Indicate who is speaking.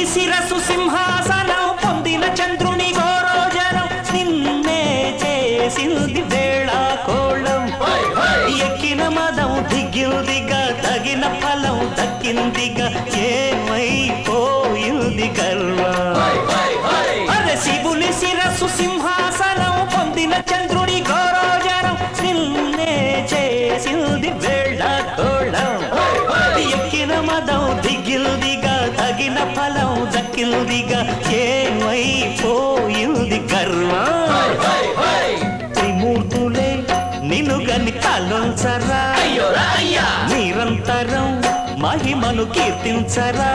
Speaker 1: శివుని శిరసు సింహాసనం పొందిన చంద్రుని గోరోజనం నిన్నే చేసింది వేళ కోళం ఎక్కిన మదం దిగ్గిందిగా తగిన ఫలం దక్కిందిగా ఏమైపోయింది గర్వం అదే శివుని శిరసు సింహాసనం పొందిన చంద్రుని గోరోజనం నిన్నే చేసింది వేళ కోళం ఎక్కిన మదం దిగ్గిందిగా తగిన ఫలం దక్కిందిగా ఏమైపోయింది గర్వం త్రిమూర్తులే నిన్ను గని తలొంచరా నిరంతరం మహిమను కీర్తించరా